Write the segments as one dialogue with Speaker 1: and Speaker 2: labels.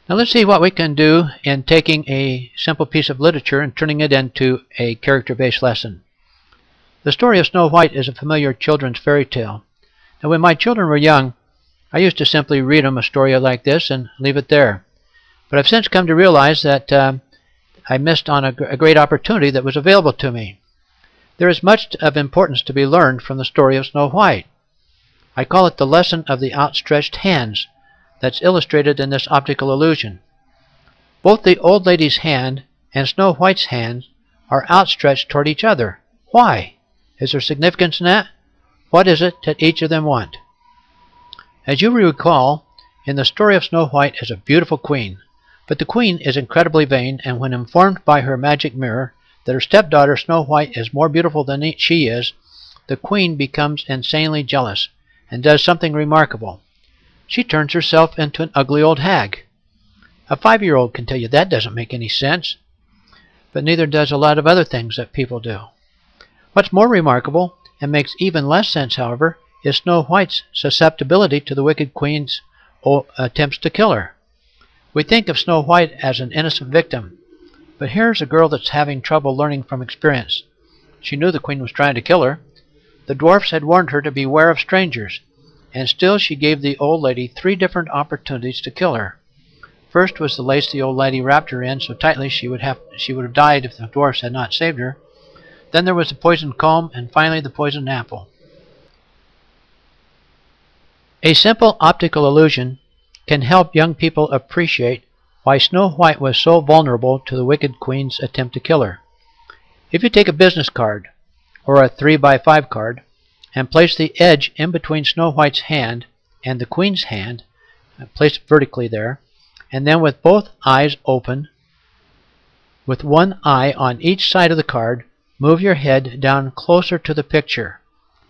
Speaker 1: Now let's see what we can do in taking a simple piece of literature and turning it into a character-based lesson. The story of Snow White is a familiar children's fairy tale. Now when my children were young, I used to simply read them a story like this and leave it there. But I've since come to realize that I missed on a great opportunity that was available to me. There is much of importance to be learned from the story of Snow White. I call it the lesson of the outstretched hands that's illustrated in this optical illusion. Both the old lady's hand and Snow White's hand are outstretched toward each other. Why? Is there significance in that? What is it that each of them want? As you recall, in the story of Snow White is a beautiful queen, but the queen is incredibly vain, and when informed by her magic mirror that her stepdaughter Snow White is more beautiful than she is, the queen becomes insanely jealous and does something remarkable. She turns herself into an ugly old hag. A 5-year-old can tell you that doesn't make any sense, but neither does a lot of other things that people do. What's more remarkable, and makes even less sense, however, is Snow White's susceptibility to the wicked queen's attempts to kill her. We think of Snow White as an innocent victim, but here's a girl that's having trouble learning from experience. She knew the queen was trying to kill her. The dwarfs had warned her to beware of strangers, and still she gave the old lady 3 different opportunities to kill her. First was the lace the old lady wrapped her in so tightly she would have died if the dwarfs had not saved her. Then there was the poisoned comb, and finally the poisoned apple. A simple optical illusion can help young people appreciate why Snow White was so vulnerable to the wicked queen's attempt to kill her. If you take a business card, or a 3x5 card, and place the edge in between Snow White's hand and the queen's hand, place it vertically there, and then with both eyes open, with one eye on each side of the card, move your head down closer to the picture,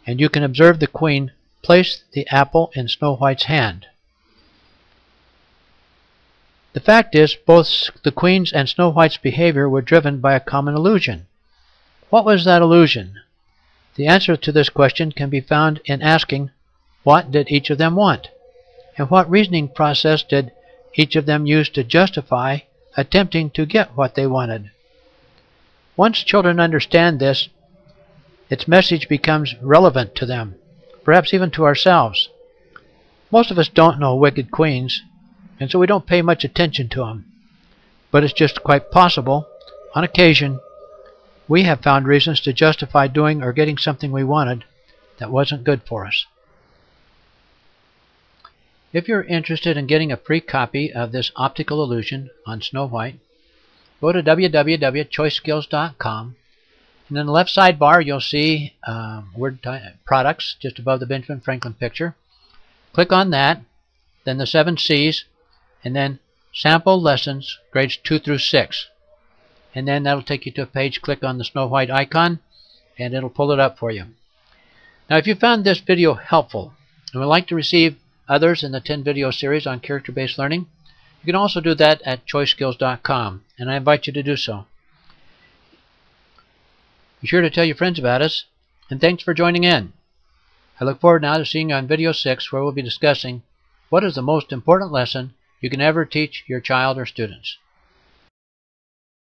Speaker 1: and you can observe the queen place the apple in Snow White's hand. The fact is, both the queen's and Snow White's behavior were driven by a common illusion. What was that illusion? The answer to this question can be found in asking, what did each of them want? And what reasoning process did each of them use to justify attempting to get what they wanted? Once children understand this, its message becomes relevant to them, perhaps even to ourselves. Most of us don't know wicked queens, and so we don't pay much attention to them. But it's just quite possible, on occasion, we have found reasons to justify doing or getting something we wanted that wasn't good for us. If you're interested in getting a free copy of this optical illusion on Snow White, go to www.choiceskills.com, and in the left sidebar you'll see word products just above the Benjamin Franklin picture. Click on that, then the 7 C's, and then sample lessons grades 2 through 6. And then that'll take you to a page. Click on the Snow White icon and it'll pull it up for you. Now if you found this video helpful and would like to receive others in the 10 video series on character-based learning, you can also do that at choiceskills.com, and I invite you to do so. Be sure to tell your friends about us, and thanks for joining in. I look forward now to seeing you on video 6, where we'll be discussing what is the most important lesson you can ever teach your child or students.